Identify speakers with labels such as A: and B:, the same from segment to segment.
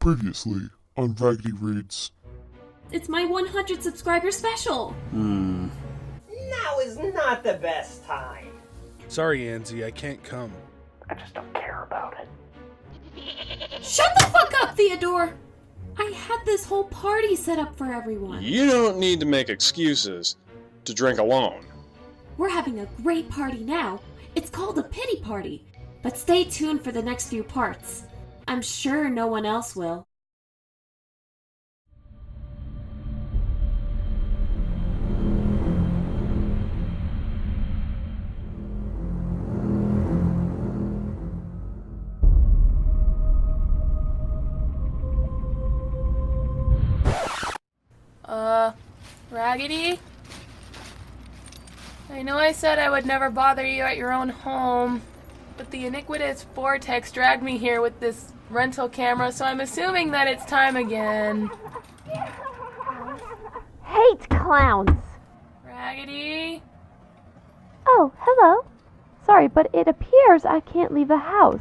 A: Previously on Raggedy Reads.
B: It's my 100 subscriber special!
C: Now is not the best time.
D: Sorry, Anzy, I can't come.
E: I just don't care about it.
B: Shut the fuck up, Theodore! I had this whole party set up for everyone.
F: You don't need to make excuses to drink alone.
B: We're having a great party now. It's called a pity party. But stay tuned for the next few parts. I'm sure no one else will.
G: Raggedy? I know I said I would never bother you at your own home, but the iniquitous vortex dragged me here with this rental camera, so I'm assuming that it's time again.
H: Hate clowns!
G: Raggedy?
H: Oh, hello. Sorry, but it appears I can't leave the house.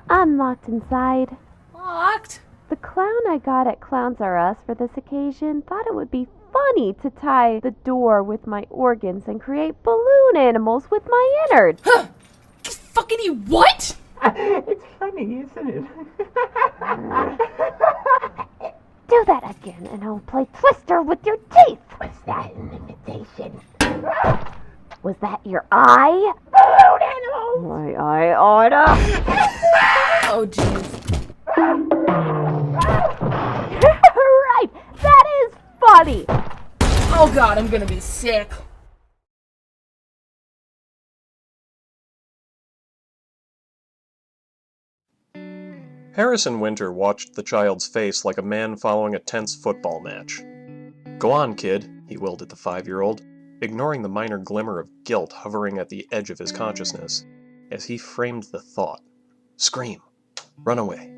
H: I'm locked inside.
G: Locked?
H: The clown I got at Clowns R Us for this occasion thought it would be funny to tie the door with my organs and create balloon animals with my innards.
G: Huh! Fuckity what?
E: It's funny, isn't it?
H: Do that again and I'll play Twister with your teeth.
E: Was that an imitation?
H: Was that your eye?
E: Balloon animals!
H: My eye order.
G: Oh, jeez.
H: Right, that is funny.
G: Oh god, I'm gonna be sick.
F: Harrison Winter watched the child's face like a man following a tense football match. "Go on, kid," he willed at the 5-year-old, ignoring the minor glimmer of guilt hovering at the edge of his consciousness, as he framed the thought. "Scream. Run away."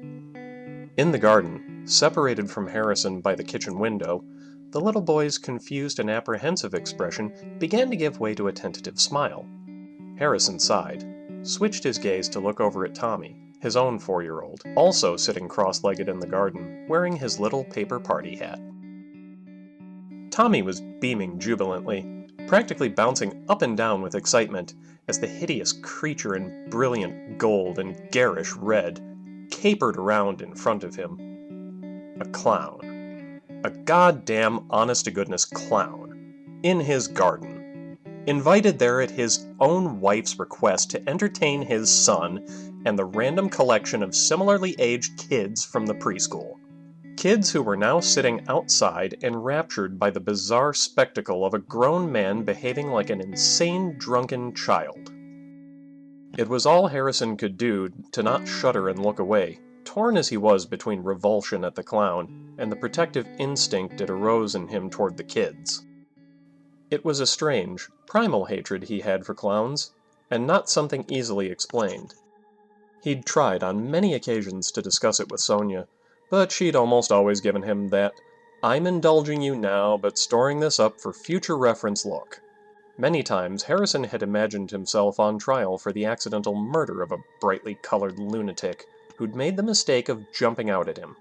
F: In the garden, separated from Harrison by the kitchen window, the little boy's confused and apprehensive expression began to give way to a tentative smile. Harrison sighed, switched his gaze to look over at Tommy, his own 4-year-old, also sitting cross-legged in the garden, wearing his little paper party hat. Tommy was beaming jubilantly, practically bouncing up and down with excitement as the hideous creature in brilliant gold and garish red capered around in front of him. A clown. A goddamn honest-to-goodness clown. In his garden. Invited there at his own wife's request to entertain his son and the random collection of similarly aged kids from the preschool. Kids who were now sitting outside enraptured by the bizarre spectacle of a grown man behaving like an insane drunken child. It was all Harrison could do to not shudder and look away, torn as he was between revulsion at the clown and the protective instinct it arose in him toward the kids. It was a strange, primal hatred he had for clowns, and not something easily explained. He'd tried on many occasions to discuss it with Sonia, but she'd almost always given him that "I'm indulging you now, but storing this up for future reference" look. Many times Harrison had imagined himself on trial for the accidental murder of a brightly colored lunatic who'd made the mistake of jumping out at him,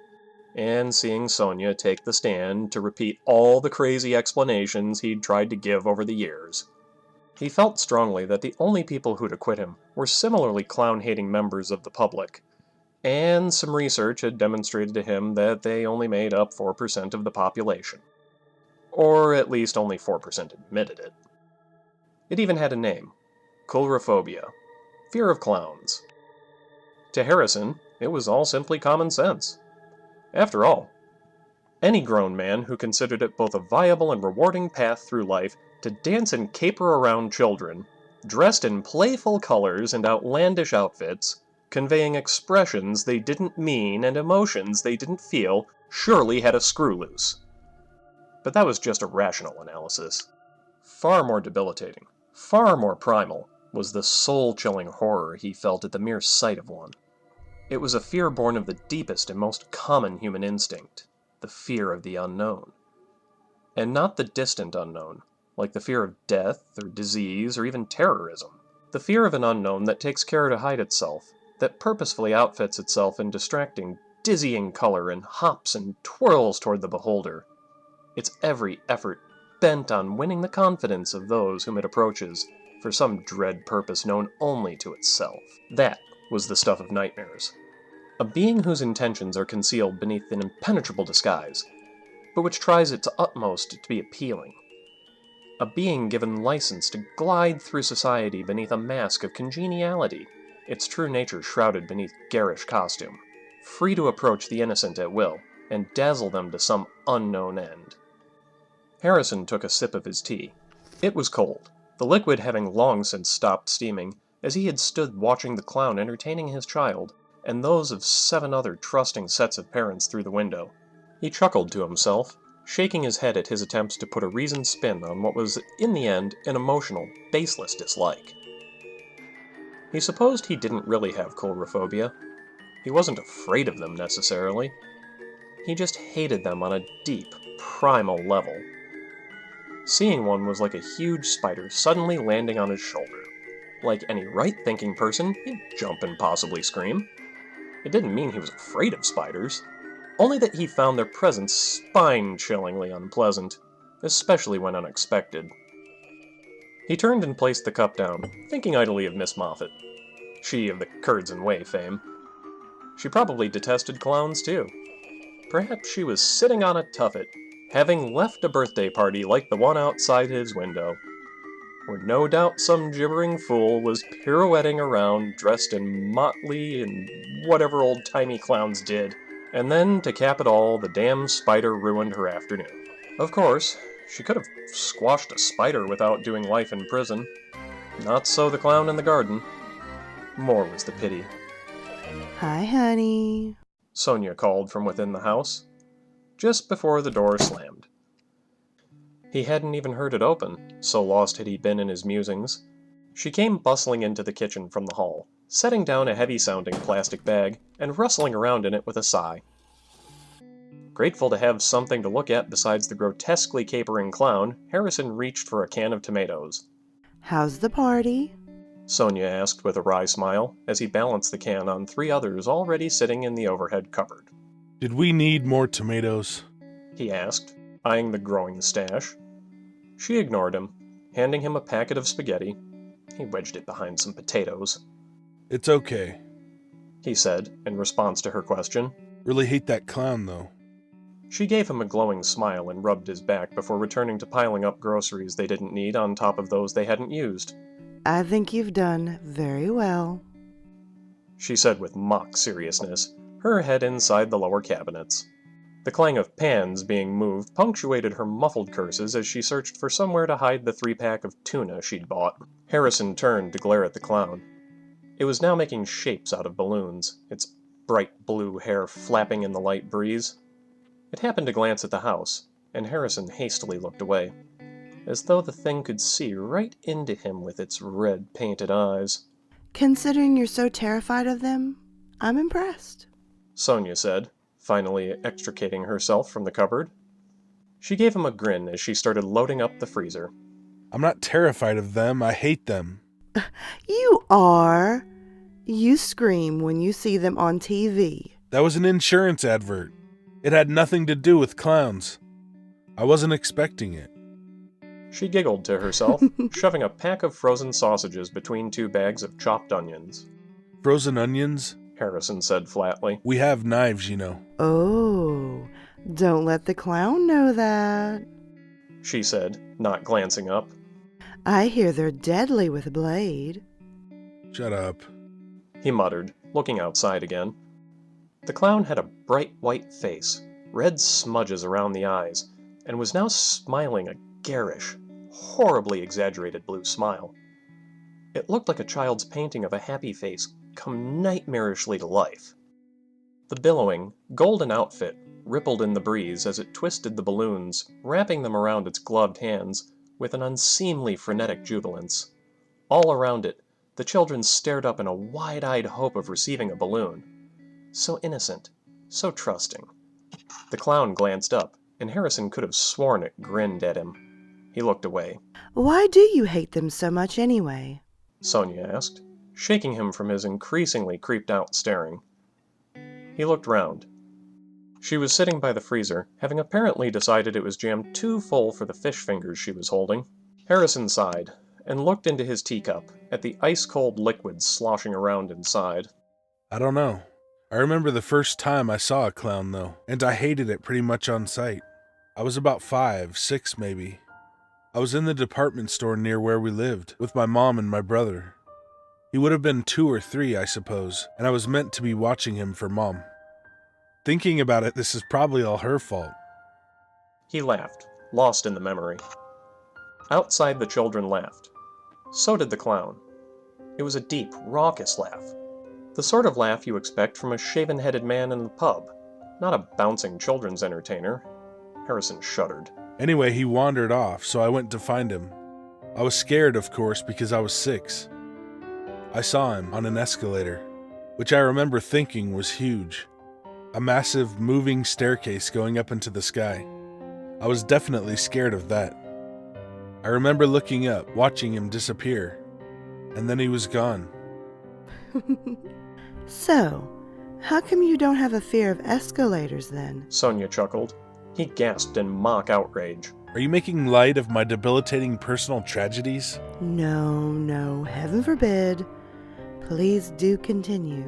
F: and seeing Sonia take the stand to repeat all the crazy explanations he'd tried to give over the years. He felt strongly that the only people who'd acquit him were similarly clown-hating members of the public, and some research had demonstrated to him that they only made up 4% of the population. Or at least only 4% admitted it. It even had a name. Coulrophobia. Fear of clowns. To Harrison, it was all simply common sense. After all, any grown man who considered it both a viable and rewarding path through life to dance and caper around children, dressed in playful colors and outlandish outfits, conveying expressions they didn't mean and emotions they didn't feel, surely had a screw loose. But that was just a rational analysis. Far more debilitating, far more primal, was the soul-chilling horror he felt at the mere sight of one. It was a fear born of the deepest and most common human instinct, the fear of the unknown. And not the distant unknown, like the fear of death or disease or even terrorism. The fear of an unknown that takes care to hide itself, that purposefully outfits itself in distracting, dizzying color and hops and twirls toward the beholder, its every effort bent on winning the confidence of those whom it approaches for some dread purpose known only to itself. That was the stuff of nightmares. A being whose intentions are concealed beneath an impenetrable disguise, but which tries its utmost to be appealing. A being given license to glide through society beneath a mask of congeniality, its true nature shrouded beneath garish costume, free to approach the innocent at will, and dazzle them to some unknown end. Harrison took a sip of his tea. It was cold, the liquid having long since stopped steaming, as he had stood watching the clown entertaining his child, and those of 7 other trusting sets of parents through the window. He chuckled to himself, shaking his head at his attempts to put a reasoned spin on what was, in the end, an emotional, baseless dislike. He supposed he didn't really have coulrophobia. He wasn't afraid of them, necessarily. He just hated them on a deep, primal level. Seeing one was like a huge spider suddenly landing on his shoulder. Like any right-thinking person, he'd jump and possibly scream. It didn't mean he was afraid of spiders, only that he found their presence spine-chillingly unpleasant, especially when unexpected. He turned and placed the cup down, thinking idly of Miss Moffat. She of the curds and whey fame. She probably detested clowns, too. Perhaps she was sitting on a tuffet, having left a birthday party like the one outside his window, where no doubt some gibbering fool was pirouetting around dressed in motley and whatever old-timey clowns did, and then, to cap it all, the damn spider ruined her afternoon. Of course, she could have squashed a spider without doing life in prison. Not so the clown in the garden. More was the pity.
I: Hi, honey,
F: Sonia called from within the house, just before the door slammed. He hadn't even heard it open, so lost had he been in his musings. She came bustling into the kitchen from the hall, setting down a heavy-sounding plastic bag and rustling around in it with a sigh. Grateful to have something to look at besides the grotesquely capering clown, Harrison reached for a can of tomatoes.
I: How's the party?
F: Sonia asked with a wry smile, as he balanced the can on 3 others already sitting in the overhead cupboard.
D: Did we need more tomatoes?
F: He asked, eyeing the growing stash. She ignored him, handing him a packet of spaghetti. He wedged it behind some potatoes.
D: It's okay.
F: He said, in response to her question.
D: Really hate that clown, though.
F: She gave him a glowing smile and rubbed his back before returning to piling up groceries they didn't need on top of those they hadn't used.
I: I think you've done very well,
F: she said with mock seriousness, her head inside the lower cabinets. The clang of pans being moved punctuated her muffled curses as she searched for somewhere to hide the 3-pack of tuna she'd bought. Harrison turned to glare at the clown. It was now making shapes out of balloons, its bright blue hair flapping in the light breeze. It happened to glance at the house, and Harrison hastily looked away, as though the thing could see right into him with its red painted eyes.
I: Considering you're so terrified of them, I'm impressed,
F: Sonia said, finally extricating herself from the cupboard. She gave him a grin as she started loading up the freezer.
D: I'm not terrified of them, I hate them.
I: You are. You scream when you see them on TV.
D: That was an insurance advert. It had nothing to do with clowns. I wasn't expecting it.
F: She giggled to herself, shoving a pack of frozen sausages between 2 bags of chopped onions.
D: Frozen onions?
F: Harrison said flatly.
D: We have knives, you know.
I: Oh, don't let the clown know that,
F: she said, not glancing up.
I: I hear they're deadly with a blade.
D: Shut up,
F: he muttered, looking outside again. The clown had a bright white face, red smudges around the eyes, and was now smiling a garish, horribly exaggerated blue smile. It looked like a child's painting of a happy face come nightmarishly to life. The billowing, golden outfit rippled in the breeze as it twisted the balloons, wrapping them around its gloved hands with an unseemly frenetic jubilance. All around it, the children stared up in a wide-eyed hope of receiving a balloon. So innocent, so trusting. The clown glanced up, and Harrison could have sworn it grinned at him. He looked away.
I: Why do you hate them so much anyway?
F: Sonia asked, shaking him from his increasingly creeped-out staring. He looked round, She was sitting by the freezer, having apparently decided it was jammed too full for the fish fingers she was holding. Harrison sighed, and looked into his teacup, at the ice-cold liquids sloshing around inside.
D: I don't know. I remember the first time I saw a clown, though, and I hated it pretty much on sight. I was about 5, 6 maybe. I was in the department store near where we lived, with my mom and my brother. He would have been 2 or 3, I suppose, and I was meant to be watching him for Mom. Thinking about it, this is probably all her fault.
F: He laughed, lost in the memory. Outside, the children laughed. So did the clown. It was a deep, raucous laugh. The sort of laugh you expect from a shaven-headed man in the pub, not a bouncing children's entertainer. Harrison shuddered.
D: Anyway, he wandered off, so I went to find him. I was scared, of course, because I was 6. I saw him on an escalator, which I remember thinking was huge. A massive, moving staircase going up into the sky. I was definitely scared of that. I remember looking up, watching him disappear, and then he was gone.
I: So, how come you don't have a fear of escalators then?
F: Sonia chuckled. He gasped in mock outrage.
D: Are you making light of my debilitating personal tragedies?
I: No, heaven forbid. Please do continue.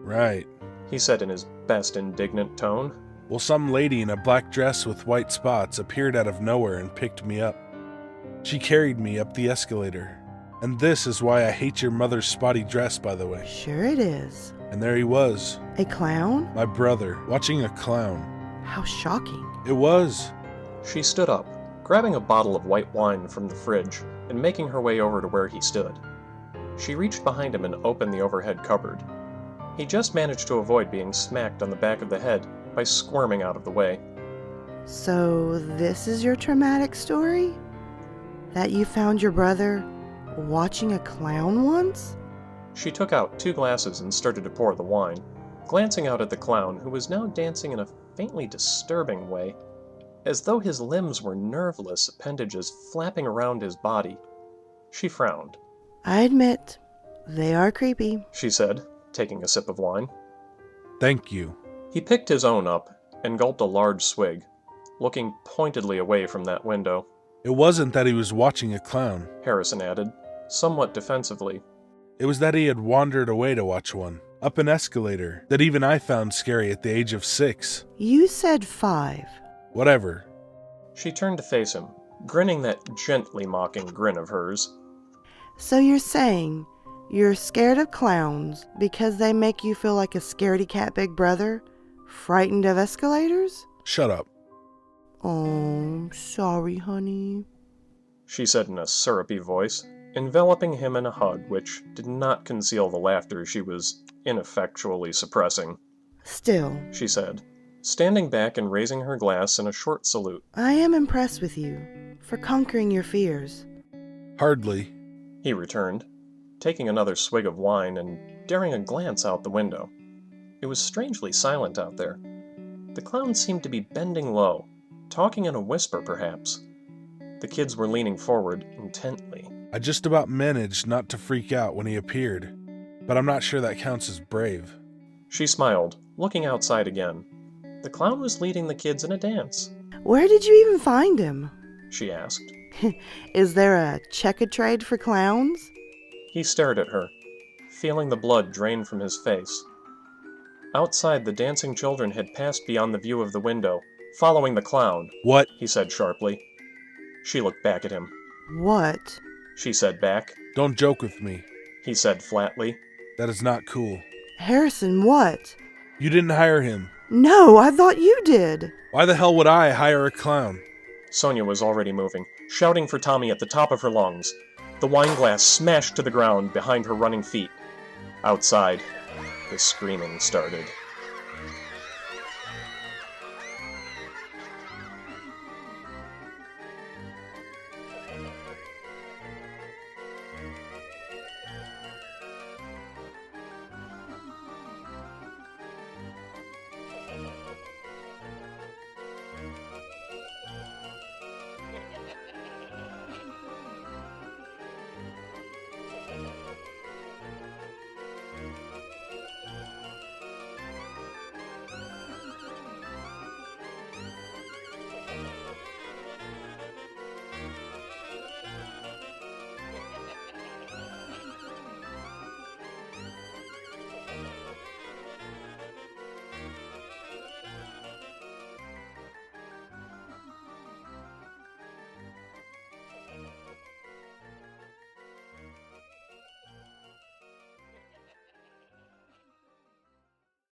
D: Right,
F: he said in his best indignant tone.
D: Well, some lady in a black dress with white spots appeared out of nowhere and picked me up. She carried me up the escalator. And this is why I hate your mother's spotty dress, by the way.
I: Sure it is.
D: And there he was.
I: A clown?
D: My brother, watching a clown.
I: How shocking.
D: It was.
F: She stood up, grabbing a bottle of white wine from the fridge and making her way over to where he stood. She reached behind him and opened the overhead cupboard. He just managed to avoid being smacked on the back of the head by squirming out of the way.
I: So this is your traumatic story? That you found your brother watching a clown once?
F: She took out 2 glasses and started to pour the wine, glancing out at the clown, who was now dancing in a faintly disturbing way, as though his limbs were nerveless appendages flapping around his body. She frowned.
I: I admit, they are creepy,
F: she said, taking a sip of wine.
D: Thank you.
F: He picked his own up and gulped a large swig, looking pointedly away from that window.
D: It wasn't that he was watching a clown,
F: Harrison added, somewhat defensively.
D: It was that he had wandered away to watch one, up an escalator, that even I found scary at the age of 6.
I: You said 5.
D: Whatever.
F: She turned to face him, grinning that gently mocking grin of hers.
I: So you're saying you're scared of clowns because they make you feel like a scaredy cat big brother, frightened of escalators?
D: Shut up.
I: Oh, sorry, honey,
F: she said in a syrupy voice, enveloping him in a hug which did not conceal the laughter she was ineffectually suppressing.
I: Still,
F: she said, standing back and raising her glass in a short salute.
I: I am impressed with you for conquering your fears.
D: Hardly,
F: he returned, taking another swig of wine and daring a glance out the window. It was strangely silent out there. The clown seemed to be bending low, talking in a whisper perhaps. The kids were leaning forward intently.
D: I just about managed not to freak out when he appeared, but I'm not sure that counts as brave.
F: She smiled, looking outside again. The clown was leading the kids in a dance.
I: Where did you even find him?
F: She asked.
I: Is there a check-a-trade for clowns?
F: He stared at her, feeling the blood drain from his face. Outside, the dancing children had passed beyond the view of the window, following the clown.
D: What?
F: He said sharply. She looked back at him.
I: What?
F: She said back.
D: Don't joke with me.
F: He said flatly.
D: That is not cool.
I: Harrison, what?
D: You didn't hire him.
I: No, I thought you did.
D: Why the hell would I hire a clown?
F: Sonia was already moving, shouting for Tommy at the top of her lungs. The wine glass smashed to the ground behind her running feet. Outside, the screaming started.